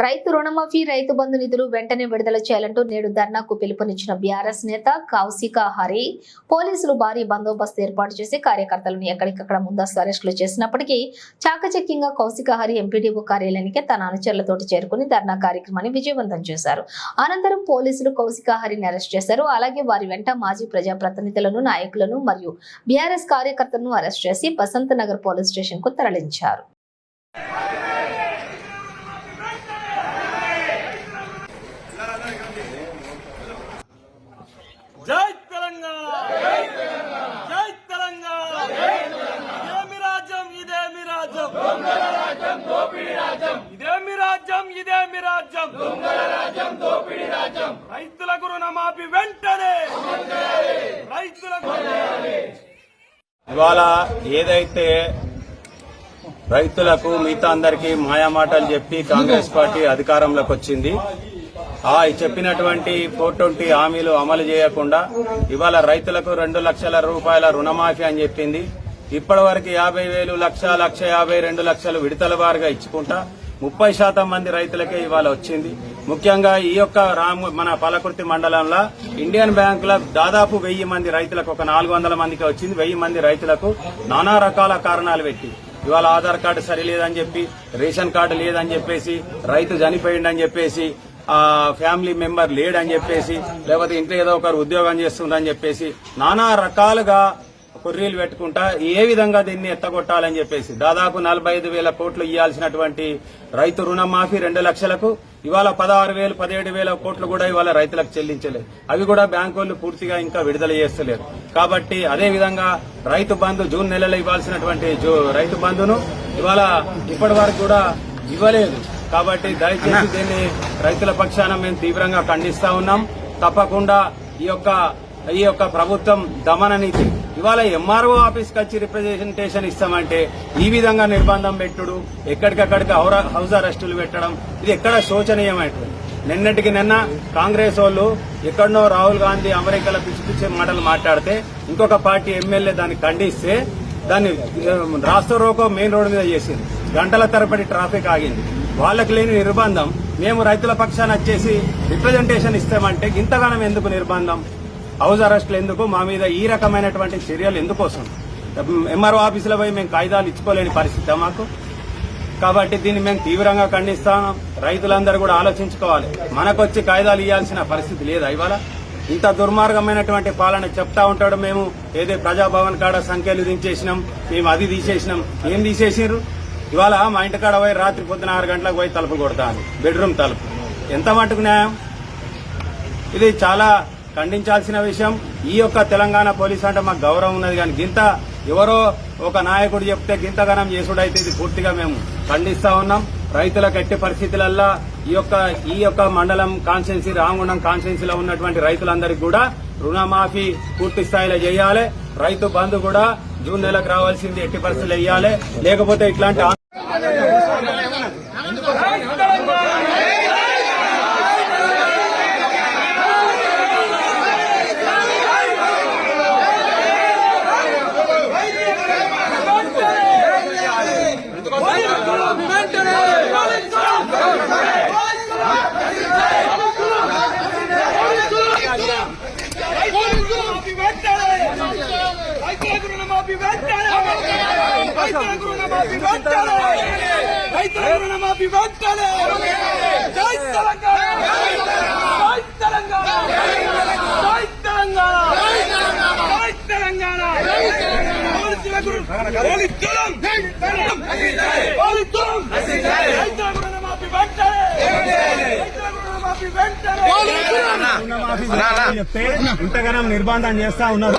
రైతు రుణమాఫీ రైతు బంధు నిధులు వెంటనే విడుదల చేయాలంటూ నేడు ధర్నాకు పిలుపునిచ్చిన బీఆర్ఎస్ నేత కౌశిక హరి పోలీసులు భారీ బందోబస్తు ఏర్పాటు చేసి కార్యకర్తలను ఎక్కడికక్కడ ముందస్తు అరెస్టులు చేసినప్పటికీ చాకచక్యంగా కౌశిక హరి ఎంపీడీఓ కార్యాలయానికి తన అనుచరులతోటి చేరుకుని ధర్నా కార్యక్రమాన్ని విజయవంతం చేశారు. అనంతరం పోలీసులు కౌశిక హరిని అరెస్ట్ చేశారు. అలాగే వారి వెంట మాజీ ప్రజాప్రతినిధులను, నాయకులను మరియు బీఆర్ఎస్ కార్యకర్తలను అరెస్ట్ చేసి బసంత్ నగర్ పోలీస్ స్టేషన్ కు తరలించారు. జై తెలంగాణ, జై తెలంగాణ, ఇదేమి రాజ్యం, ఇదేమి రాజ్యం, దొంగల రాజ్యం, దోపిడీ రాజ్యం, ఇదేమి రాజ్యం, ఇదేమి రాజ్యం, దొంగల రాజ్యం, దోపిడీ రాజ్యం. రైతులకు రుణమాఫీ వెంటనే, రైతులకు. ఇవాళ ఏదైతే రైతులకు మిగతా అందరికీ మాయామాటలు చెప్పి కాంగ్రెస్ పార్టీ అధికారంలోకి వచ్చింది, చెప్పినటువంటి 420 హామీలు అమలు చేయకుండా ఇవాళ రైతులకు 2 లక్షల రూపాయల రుణమాఫీ అని చెప్పింది. ఇప్పటి వరకు 50,000, 1,50,000, 2 లక్షలు విడతల వారుగా ఇచ్చుకుంటా 30% మంది రైతులకే ఇవాళ వచ్చింది. ముఖ్యంగా ఈ యొక్క మన పాలకుర్తి మండలంలో ఇండియన్ బ్యాంకుల దాదాపు 1000 మంది రైతులకు, ఒక 400 మందికి వచ్చింది. 1000 మంది రైతులకు నానా రకాల కారణాలు పెట్టి ఇవాళ ఆధార్ కార్డు సరిలేదని చెప్పి, రేషన్ కార్డు లేదని చెప్పేసి, రైతు చనిపోయిందని చెప్పేసి, ఫ్యామిలీ మెంబర్ లేడని చెప్పేసి, లేకపోతే ఇంట్లో ఏదో ఒకరు ఉద్యోగం చేస్తుందని చెప్పేసి నానా రకాలుగా కుర్రీలు పెట్టుకుంటా ఏ విధంగా దీన్ని ఎత్తగొట్టాలని చెప్పేసి దాదాపు 45,000 కోట్లు ఇవ్వాల్సినటువంటి రైతు రుణమాఫీ 2 లక్షలకు ఇవాళ 16,000, 17,000 కోట్లు కూడా ఇవాళ రైతులకు చెల్లించలేదు. అవి కూడా బ్యాంకులు పూర్తిగా ఇంకా విడుదల చేస్తలేరు. కాబట్టి అదే విధంగా రైతు బంధు జూన్ నెలలో ఇవ్వాల్సినటువంటి రైతు బంధును ఇవాళ ఇప్పటి వరకు కూడా ఇవ్వలేదు. కాబట్టి దయచేసి దీన్ని రైతుల పక్షాన మేము తీవ్రంగా ఖండిస్తా ఉన్నాం. తప్పకుండా ఈ యొక్క ప్రభుత్వం దమన నీతి ఇవాళ ఎంఆర్ఓ ఆఫీస్కి వచ్చి రిప్రజెంటేషన్ ఇస్తామంటే ఈ విధంగా నిర్బంధం పెట్టుడు, ఎక్కడికక్కడికి హౌస్ అరెస్టులు పెట్టడం, ఇది ఎక్కడ శోచనీయమైనటువంటి. నిన్నటికి నిన్న కాంగ్రెస్ వాళ్ళు ఎక్కడనో రాహుల్ గాంధీ అమెరికాలో పిచ్చి పిచ్చి మాటలు మాట్లాడితే ఇంకొక పార్టీ ఎమ్మెల్యే దాన్ని ఖండిస్తే దాన్ని రాస్తా రోకో మెయిన్ రోడ్డు మీద చేసింది. గంటల తరబడి ట్రాఫిక్ ఆగింది. వాళ్ళకి లేని నిర్బంధం మేము రైతుల పక్షాన వచ్చేసి రిప్రజెంటేషన్ ఇస్తామంటే ఇంతగానం ఎందుకు నిర్బంధం, హౌస్ అరెస్టులు ఎందుకు, మా మీద ఈ రకమైనటువంటి చర్యలు ఎందుకోసం? ఎంఆర్ఓ ఆఫీసులో పోయి మేము కాయిదాలు ఇచ్చుకోలేని పరిస్థితి మాకు. కాబట్టి దీన్ని మేము తీవ్రంగా ఖండిస్తాం. రైతులందరూ కూడా ఆలోచించుకోవాలి. మనకొచ్చి కాయిదాలు ఇవ్వాల్సిన పరిస్థితి లేదా ఇవాళ? ఇంత దుర్మార్గమైనటువంటి పాలన చెప్తా ఉంటాడు. మేము ఏదో ప్రజాభవన్ కాడ సంఖ్యలు దించేసినాం, మేము అది తీసేసినాం. ఏం తీసేసినారు? ఇవాళ మా ఇంటి కాడ పోయి రాత్రి పొద్దున 6 గంటలకు పోయి తలుపు కొడతాను, బెడ్రూమ్ తలుపు. ఎంత మటుకు న్యాయం? ఇది చాలా ఖండించాల్సిన విషయం. ఈ యొక్క తెలంగాణ పోలీసు అంటే మాకు గౌరవం ఉన్నది, కానీ గింత ఎవరో ఒక నాయకుడు చెప్తే గింతగానం చేసుడైతే ఇది పూర్తిగా మేము ఖండిస్తా ఉన్నాం. రైతులకు ఎట్టి పరిస్థితులల్లో ఈ యొక్క మండలం కాన్స్టిట్యున్సీ, రామగుండం కాన్స్టిట్యున్సీలో ఉన్నటువంటి రైతులందరికీ కూడా రుణమాఫీ పూర్తి స్థాయిలో చేయాలి. రైతు బంధు కూడా జూన్ నెలకు రావాల్సింది ఎట్టి పరిస్థితులు వేయాలి. లేకపోతే ఇట్లాంటి ఇంతగానం నిర్బంధం చేస్తా ఉన్నారు.